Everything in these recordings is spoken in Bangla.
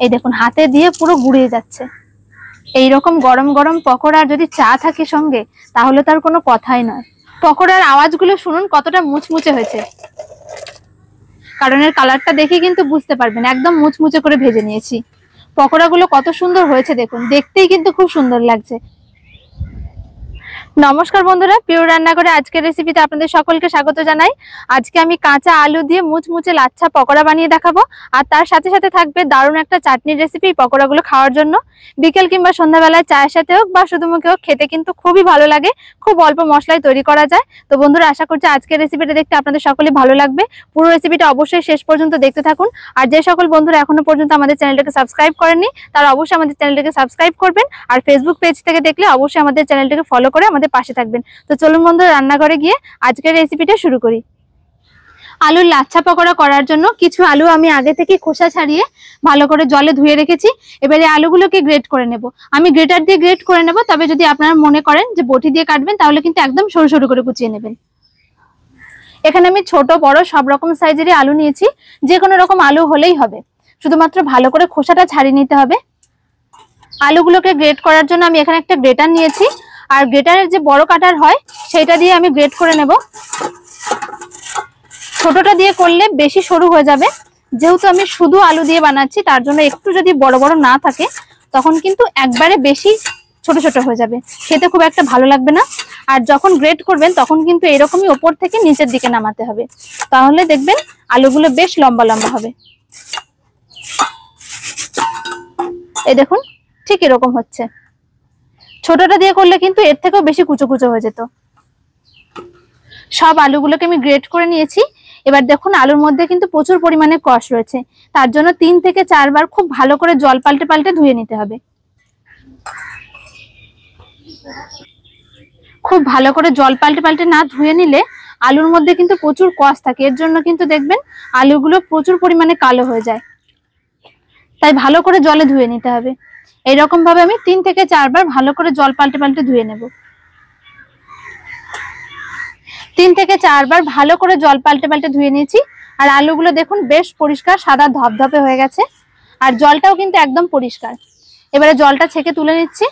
এই দেখুন হাতে দিয়ে পুরো গুড়িয়ে যাচ্ছে। এইরকম গরম গরম পকোড়া যদি চা থাকে সঙ্গে তাহলে তার কোনো কথাই নয়। পকোড়ার আওয়াজগুলো শুনুন কতটা মুচমুচে হয়েছে, কারণ এর কালারটা দেখে কিন্তু বুঝতে পারবেন একদম মুচমুচে করে ভেজে নিয়েছি। পকোড়াগুলো কত সুন্দর হয়েছে দেখুন, দেখতেই কিন্তু খুব সুন্দর লাগছে। নমস্কার বন্ধুরা, পিওর রান্নাঘরে আজকের রেসিপিতে আপনাদের সকলকে স্বাগত জানাই। আজকে আমি কাঁচা আলু দিয়ে মুচমুচে লাচ্ছা পকোড়া বানিয়ে দেখাবো, আর তার সাথে সাথে থাকবে দারুণ একটা চাটনির রেসিপি পকোড়াগুলো খাওয়ার জন্য। বিকেল কিংবা সন্ধ্যাবেলায় চায়ের সাথে হোক বা শুধু মুখে হোক, খেতে কিন্তু খুবই ভালো লাগে, খুব অল্প মশলায় তৈরি করা যায়। তো বন্ধুরা, আশা করছি আজকের রেসিপিটা দেখতে আপনাদের সকলেই ভালো লাগবে। পুরো রেসিপিটা অবশ্যই শেষ পর্যন্ত দেখতে থাকুন। আর যে সকল বন্ধুরা এখনো পর্যন্ত আমাদের চ্যানেলটাকে সাবস্ক্রাইব করেননি তারা অবশ্যই আমাদের চ্যানেলটাকে সাবস্ক্রাইব করবেন, আর ফেসবুক পেজ থেকে দেখলে অবশ্যই আমাদের চ্যানেলটাকে ফলো করে আমাদের পাশে থাকবেন। তো চলুন বন্ধুরা, রান্নাঘরে গিয়ে আজকের রেসিপিটা শুরু করি। আলুর লাচ্ছা পকোড়া করার জন্য কিছু আলু আমি আগে থেকে খোসা ছাড়িয়ে ভালো করে জলে ধুয়ে রেখেছি। এবারে আলুগুলোকে গ্রেট করে নেব। আমি গ্রেটার দিয়ে গ্রেট করে নেব, তবে যদি আপনারা মনে করেন যে বটি দিয়ে কাটবেন তাহলে কিন্তু একদম সরু সরু করে কুচিয়ে নেবেন। এখানে আমি ছোট বড় সব রকম সাইজেরই আলু নিয়েছি, যে কোনো রকম আলু হলেই হবে, শুধুমাত্র ভালো করে খোসাটা ছাড়িয়ে নিতে হবে। আলুগুলোকে গ্রেট করার জন্য আমি এখানে একটা গ্রেটার নিয়েছি, আর গ্রেটারের যে বড় কাটার হয় সেটা দিয়ে আমি গ্রেট করে নেব। ছোটটা দিয়ে করলে বেশি সরু হয়ে যাবে, যেহেতু আমি শুধু আলু দিয়ে বানাচ্ছি তার জন্য একটু যদি বড় বড় না থাকে তখন কিন্তু একবারে বেশি ছোট ছোট হয়ে যাবে, খেতে খুব একটা ভালো লাগবে না। আর যখন গ্রেট করবেন তখন কিন্তু এরকমই ওপর থেকে নিচের দিকে নামাতে হবে, তাহলে দেখবেন আলুগুলো বেশ লম্বা লম্বা হবে। এই দেখুন ঠিক এরকম হচ্ছে। ছোটটা দিয়ে করলে কিন্তু এর থেকেও বেশি কুচো কুচো হয়ে যেত। সব আলুগুলোকে আমি গ্রেট করে নিয়েছি। এবার দেখুন আলুর মধ্যে কিন্তু প্রচুর পরিমাণে কষ রয়েছে, তার জন্য 3 থেকে 4 বার খুব ভালো করে জল পাল্টে পাল্টে ধুয়ে নিতে হবে। খুব ভালো করে জল পাল্টে পাল্টে না ধুয়ে নিলে আলুর মধ্যে কিন্তু প্রচুর কষ থাকে, এর জন্য কিন্তু দেখবেন আলুগুলো প্রচুর পরিমাণে কালো হয়ে যায়। তাই ভালো করে জলে ধুয়ে নিতে হবে। এইরকম ভাবে আমি 3 থেকে 4 বার ভালো করে জল পাল্টে পাল্টে ধুয়ে নেব। 3 থেকে 4 বার ভালো করে জল পাল্টে পাল্টে ধুয়ে নিয়েছি। আর আলুগুলো দেখুন বেশ পরিষ্কার সাদা ধপধপে হয়ে গেছে, আর জলটাও কিন্তু একদম পরিষ্কার। এবারে জলটা ছেঁকে তুলে নিচ্ছি।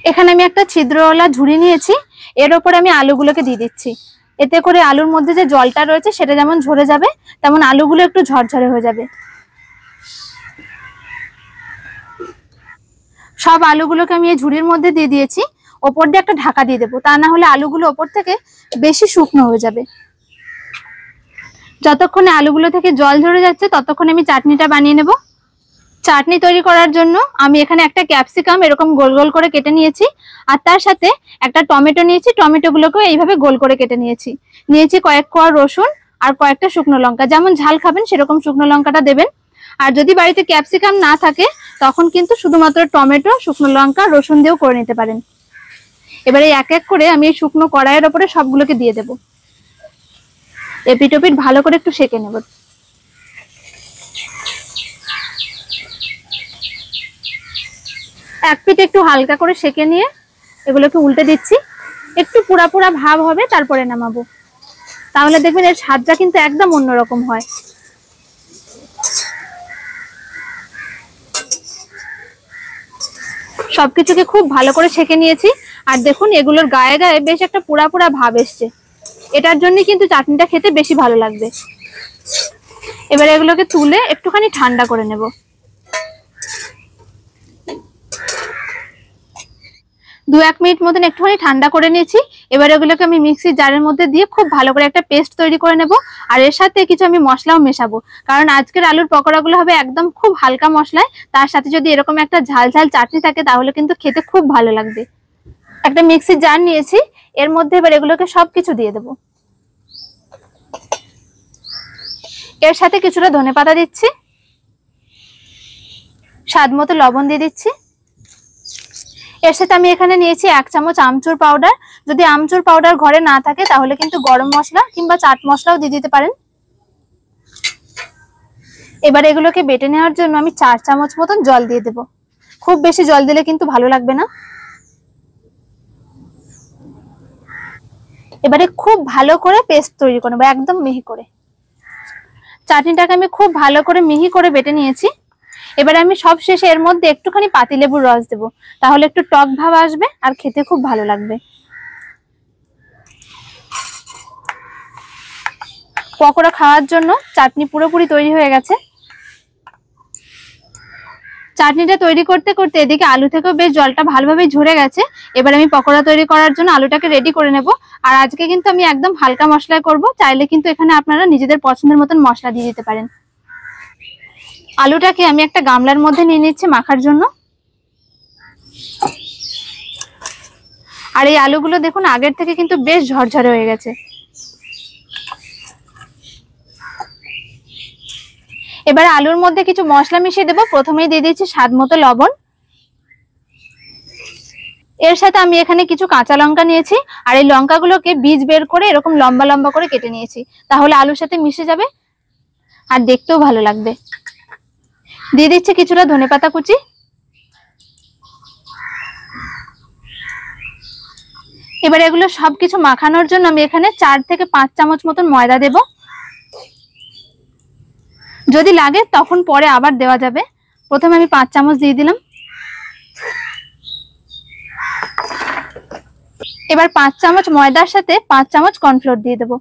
এখানে আমি একটা ছিদ্রওয়ালা ঝুড়ি নিয়েছি, এর উপরে আমি আলুগুলোকে দিয়ে দিচ্ছি। এতে করে আলুর মধ্যে যে জলটা রয়েছে সেটা যেমন ঝরে যাবে, তেমন আলুগুলো একটু ঝরঝরে হয়ে যাবে। সব আলুগুলোকে আমি এই ঝুড়ির মধ্যে দিয়ে দিয়েছি। ওপর দিয়ে একটা ঢাকা দিয়ে দেবো, তা না হলে আলুগুলো ওপর থেকে বেশি শুকনো হয়ে যাবে। যতক্ষণে আলুগুলো থেকে জল ঝরে যাচ্ছে ততক্ষণে আমি চাটনিটা বানিয়ে নেব। চাটনি তৈরি করার জন্য আমি এখানে একটা ক্যাপসিকাম এরকম গোল গোল করে কেটে নিয়েছি, আর তার সাথে একটা টমেটো নিয়েছি। টমেটোগুলোকেও এইভাবে গোল করে কেটে নিয়েছি কয়েক কোয়া রসুন আর কয়েকটা শুকনো লঙ্কা। যেমন ঝাল খাবেন সেরকম শুকনো লঙ্কাটা দেবেন। আর যদি বাড়িতে ক্যাপসিকাম না থাকে তখন কিন্তু শুধুমাত্র টমেটো, শুকনো লঙ্কা, রসুন দিয়েও করে নিতে পারেন। এবারে এক এক করে আমি এই শুকনো কড়াইয়ের ওপরে সবগুলোকে দিয়ে দেবো। এপিট ওপিট ভালো করে একটু সেঁকে নেব। এক পিঠ একটু হালকা করে সেঁকে নিয়ে এগুলোকে উল্টে দিচ্ছি। একটু পুরা পুরা ভাব হবে তারপরে নামাবো, তাহলে দেখবেন এর স্বাদটা কিন্তু একদম অন্যরকম হয়। সবকিছুকে খুব ভালো করে সেঁকে নিয়েছি, আর দেখুন এগুলোর গায়ে গায়ে বেশ একটা পুরা পুরা ভাব এসছে। এটার জন্যই কিন্তু চাটনিটা খেতে বেশি ভালো লাগবে। এবার এগুলোকে তুলে একটুখানি ঠান্ডা করে নেব। 2-1 মিনিট মতন একটুখানি ঠান্ডা করে নিয়েছি। এবার এগুলোকে আমি মিক্সির জারের মধ্যে দিয়ে খুব ভালো করে একটা পেস্ট তৈরি করে নেব। আর এর সাথে কিছু আমি মশলাও মেশাবো, কারণ আজকের আলুর পকোড়াগুলো হবে একদম খুব হালকা মশলায়। তার সাথে যদি এরকম একটা ঝাল ঝাল চাটনি থাকে তাহলে কিন্তু খেতে খুব ভালো লাগবে। একটা মিক্সির জার নিয়েছি, এর মধ্যে এবার এগুলোকে সবকিছু দিয়ে দেবো। এর সাথে কিছুটা ধনেপাতা দিচ্ছি, স্বাদ মতো লবণ দিয়ে দিচ্ছি। এর সাথে আমি এখানে নিয়েছি 1 চামচ আমচুর পাউডার। যদি আমচুর পাউডার ঘরে না থাকে তাহলে কিন্তু গরম মশলা কিংবা চাট মশলাও দিয়ে দিতে পারেন। এবার এগুলোকে বেটে নেওয়ার জন্য আমি 4 চামচ মতন জল দিয়ে দেব। খুব বেশি জল দিলে কিন্তু ভালো লাগবে না। এবারে খুব ভালো করে পেস্ট তৈরি করে নেবো, একদম মিহি করে। চাটনিটাকে আমি খুব ভালো করে মিহি করে বেটে নিয়েছি। এবারে আমি সব শেষে এর মধ্যে একটুখানি পাতিলেবুর রস দেবো, তাহলে একটু টক ভাব আসবে আর খেতে খুব ভালো লাগবে। পকোড়া খাওয়ার জন্য চাটনি পুরোপুরি তৈরি হয়ে গেছে। চাটনিটা তৈরি করতে করতে এদিকে আলু থেকেও বেশ জলটা ভালোভাবে ঝরে গেছে। এবার আমি পকোড়া তৈরি করার জন্য আলুটাকে রেডি করে নেব। আর আজকে কিন্তু আমি একদম হালকা মশলায় করব, চাইলে কিন্তু এখানে আপনারা নিজেদের পছন্দের মতন মশলা দিয়ে দিতে পারেন। আলুটাকে আমি একটা গামলার মধ্যে নিয়ে নিচ্ছি মাখার জন্য। আর এই আলুগুলো দেখুন আগের থেকে কিন্তু বেশ ঝরঝরে হয়ে গেছে। এবার আলুর মধ্যে কিছু মশলা মিশিয়ে দেবো। প্রথমেই দিয়ে দিচ্ছি স্বাদ মতো লবণ। এর সাথে আমি এখানে কিছু কাঁচা লঙ্কা নিয়েছি, আর এই লঙ্কাগুলোকে বীজ বের করে এরকম লম্বা লম্বা করে কেটে নিয়েছি, তাহলে আলুর সাথে মিশে যাবে আর দেখতেও ভালো লাগবে। দিয়ে দিচ্ছি কিছুটা ধনেপাতা কুচি। এবার এগুলো সবকিছু মাখানোর জন্য আমি এখানে 4 থেকে 5 চামচ মতন ময়দা দেব। যদি লাগে তখন পরে আবার দেওয়া যাবে। প্রথমে আমি 5 চামচ দিয়ে দিলাম। এবার 5 চামচ ময়দার সাথে 5 চামচ কর্নফ্লোর দিয়ে দেব।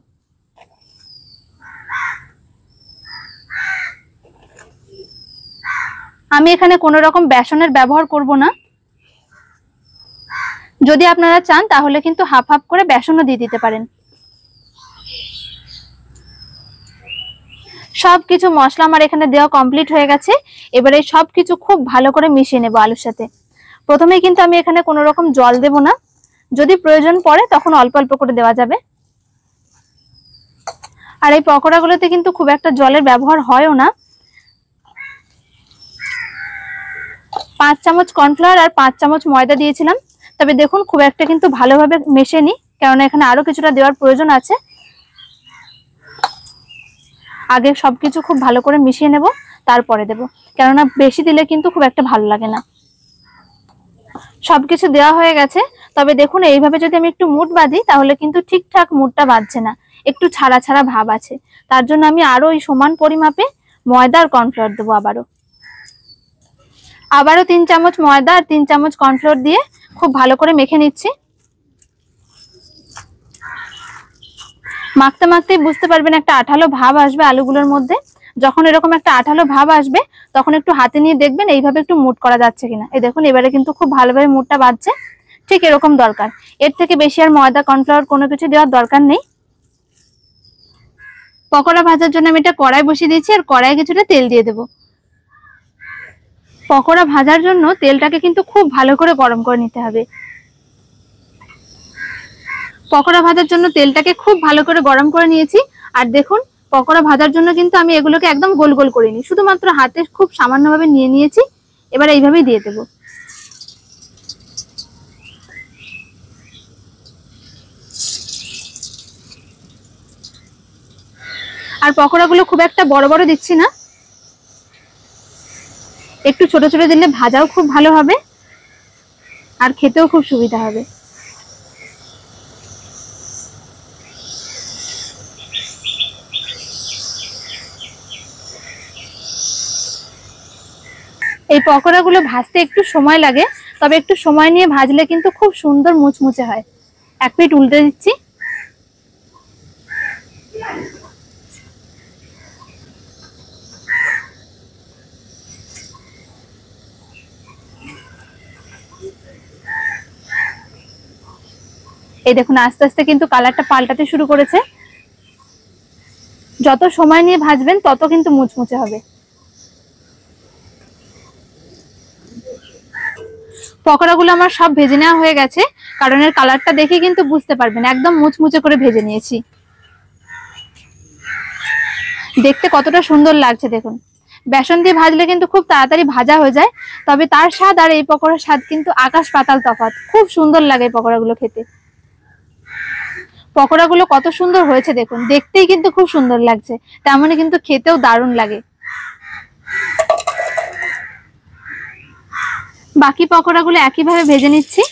আমি এখানে কোনো রকম বেসনের ব্যবহার করব না। যদি আপনারা চান তাহলে কিন্তু হাফ হাফ করে বেসনও দিয়ে দিতে পারেন। সবকিছু মশলা আমার এখানে দেওয়া কমপ্লিট হয়ে গেছে। এবারে সবকিছু খুব ভালো করে মিশিয়ে নেব আলুর সাথে। প্রথমে কিন্তু আমি এখানে কোনো রকম জল দেব না, যদি প্রয়োজন পড়ে তখন অল্প অল্প করে দেওয়া যাবে। আর এই পকোড়াগুলোতে কিন্তু খুব একটা জলের ব্যবহার হয়ও না। 5 চামচ কর্নফ্লাওয়ার আর 5 চামচ ময়দা দিয়েছিলাম, তবে দেখুন খুব একটা কিন্তু ভালোভাবে মেশেনি, কারণ এখানে আরো কিছুটা দেওয়ার প্রয়োজন আছে। আগে সবকিছু খুব ভালো করে মিশিয়ে নেব, তারপরে দেব, কেননা বেশি দিলে কিন্তু খুব একটা ভালো লাগে না। সবকিছু দেওয়া হয়ে গেছে, তবে দেখুন এইভাবে যদি আমি একটু মুঠ বাঁধি তাহলে কিন্তু ঠিকঠাক মুঠটা বাঁধছে না, একটু ছাড়া ছাড়া ভাব আছে। তার জন্য আমি আরো ওই সমান পরিমাপে ময়দা আর কর্নফ্লাওয়ার দেবো। আবারও 3 চামচ ময়দা আর 3 চামচ কর্নফ্লাওয়ার দিয়ে খুব ভালো করে মেখে নিচ্ছি। মাখতে মাখতে বুঝতে পারবেন একটা আঠালো ভাব আসবে আলুগুলোর মধ্যে। যখন এরকম একটা আঠালো ভাব আসবে তখন একটু হাতে নিয়ে দেখবেন এইভাবে একটু মুট করা যাচ্ছে কিনা। এই দেখুন এবারে কিন্তু খুব ভালোভাবে মুটটা বাঁধছে, ঠিক এরকম দরকার। এর থেকে বেশি আর ময়দা কর্নফ্লাওয়ার কোনো কিছু দেওয়ার দরকার নেই। পকোড়া ভাজার জন্য আমি একটা কড়াই বসিয়ে দিয়েছি, আর কড়াইয়ে কিছুটা তেল দিয়ে দেবো। পকোড়া ভাজার জন্য তেলটাকে কিন্তু খুব ভালো করে গরম করে নিতে হবে। পকোড়া ভাজার জন্য তেলটাকে খুব ভালো করে গরম করে নিয়েছি। আর দেখুন পকোড়া ভাজার জন্য কিন্তু আমি এগুলোকে একদম গোল গোল করিনি, শুধুমাত্র হাতে খুব সামান্যভাবে নিয়ে নিয়েছি। এবার এইভাবেই দিয়ে দেবো। আর পকোড়াগুলো খুব একটা বড় বড় দিচ্ছি না, একটু ছোট ছোট দিলে ভাজাও খুব ভালো হবে আর খেতেও খুব সুবিধা হবে। এই পকোড়াগুলো ভাজতে একটু সময় লাগে, তবে একটু সময় নিয়ে ভাজলে কিন্তু খুব সুন্দর মুচমুচে হয়। এক পিঠ উল্টে দিচ্ছি। এই দেখুন আস্তে আস্তে কিন্তু কালারটা পাল্টাতে শুরু করেছে। যত সময় নিয়ে ভাজবেন তত কিন্তু মুচমুচে হবে। পকোড়াগুলো আমার সব ভেজে নেওয়া হয়ে গেছে, কারণ এর কালারটা দেখে কিন্তু বুঝতে পারবেন একদম মুচমুচে করে ভেজে নিয়েছি। দেখতে কতটা সুন্দর লাগছে দেখুন। বেসন দিয়ে ভাজলে কিন্তু খুব তাড়াতাড়ি ভাজা হয়ে যায়, তবে তার স্বাদ আর এই পকোড়ার স্বাদ কিন্তু আকাশ পাতাল তফাৎ। খুব সুন্দর লাগে এই পকোড়াগুলো খেতে। পকোড়াগুলো কত সুন্দর হয়েছে দেখুন, দেখতেই কিন্তু খুব সুন্দর লাগছে, তেমনই কিন্তু খেতেও দারুণ লাগে। বাকি পকোড়াগুলো একইভাবে ভেজে নিচ্ছি।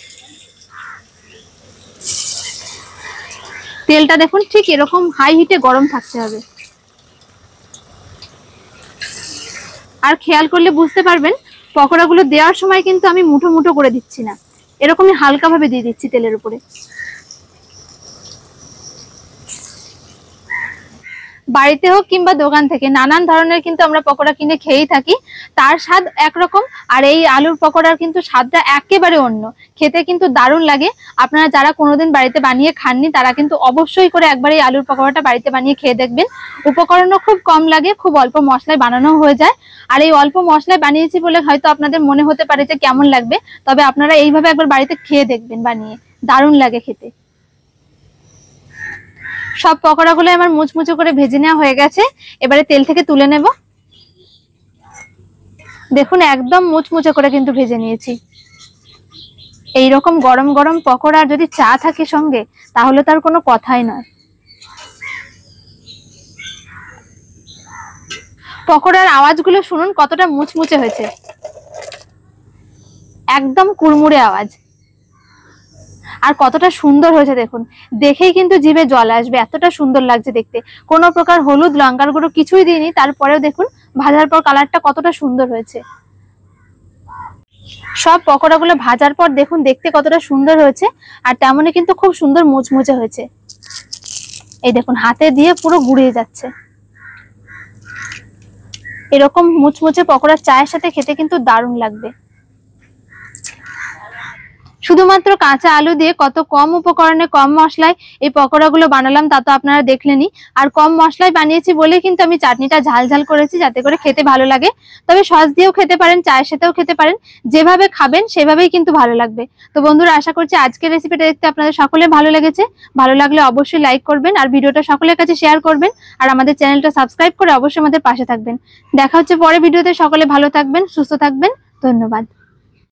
তেলটা দেখুন ঠিক এরকম হাই হিটে গরম থাকতে হবে। আর খেয়াল করলে বুঝতে পারবেন পকোড়াগুলো দেওয়ার সময় কিন্তু আমি মুঠো মুঠো করে দিচ্ছি না, এরকমই হালকা ভাবে দিয়ে দিচ্ছি তেলের উপরে। বাড়িতে হোক কিংবা দোকান থেকে নানান ধরনের কিন্তু আমরা পকোড়া কিনে খেয়েই থাকি, তার স্বাদ একরকম আর এই আলুর পকোড়ার কিন্তু স্বাদটা একেবারে অন্য, খেতে কিন্তু দারুণ লাগে। আপনারা যারা কোনোদিন বাড়িতে বানিয়ে খাননি তারা কিন্তু অবশ্যই করে একবার এই আলুর পকোড়াটা বাড়িতে বানিয়ে খেয়ে দেখবেন। উপকরণও খুব কম লাগে, খুব অল্প মশলায় বানানো হয়ে যায়। আর এই অল্প মশলায় বানিয়েছি বলে হয়তো আপনাদের মনে হতে পারে যে কেমন লাগবে, তবে আপনারা এইভাবে একবার বাড়িতে খেয়ে দেখবেন বানিয়ে, দারুণ লাগে খেতে। সব পকোড়াগুলো আমার মুচমুচে করে ভেজে নেওয়া হয়ে গেছে, এবারে তেল থেকে তুলে নেব। দেখুন একদম মুচমুচে করে কিন্তু ভেজে নিয়েছি। এইরকম গরম গরম পকোড়া যদি চা থাকে সঙ্গে তাহলে তার কোনো কথাই নয়। পকোড়ার আওয়াজগুলো শুনুন কতটা মুচমুচে হয়েছে, একদম কুড়মুড়ে আওয়াজ। আর কতটা সুন্দর হয়েছে দেখুন, দেখেই কিন্তু জিভে জল আসবে, এতটা সুন্দর লাগছে দেখতে। কোনো প্রকার হলুদ লঙ্কার গুঁড়ো কিছুই দিইনি, তারপরেও দেখুন ভাজার পর কালারটা কতটা সুন্দর হয়েছে। সব পকোড়াগুলো ভাজার পর দেখুন দেখতে কতটা সুন্দর হয়েছে, আর তেমনই কিন্তু খুব সুন্দর মুচমুচে হয়েছে। এই দেখুন হাতে দিয়ে পুরো গুড়িয়ে যাচ্ছে। এরকম মুচমুচে পকোড়া চায়ের সাথে খেতে কিন্তু দারুণ লাগবে। শুধুমাত্র কাঁচা আলু দিয়ে কত কম উপকরণে কম মশলায় এই পকোড়াগুলো বানালাম তা তো আপনারা দেখলেনই। আর কম মশলায় বানিয়েছি বলে কিন্তু আমি চাটনিটা ঝাল ঝাল করেছি যাতে করে খেতে ভালো লাগে। তবে সস দিয়েও খেতে পারেন, চায়ের সাথেও খেতে পারেন, যেভাবে খাবেন সেভাবেই কিন্তু ভালো লাগবে। তো বন্ধুরা আশা করছি আজকের রেসিপিটা দেখতে আপনাদের সকলের ভালো লেগেছে। ভালো লাগলে অবশ্যই লাইক করবেন আর ভিডিওটা সকলের কাছে শেয়ার করবেন, আর আমাদের চ্যানেলটা সাবস্ক্রাইব করে অবশ্যই আমাদের পাশে থাকবেন। দেখা হচ্ছে পরের ভিডিওতে। সকলে ভালো থাকবেন, সুস্থ থাকবেন, ধন্যবাদ।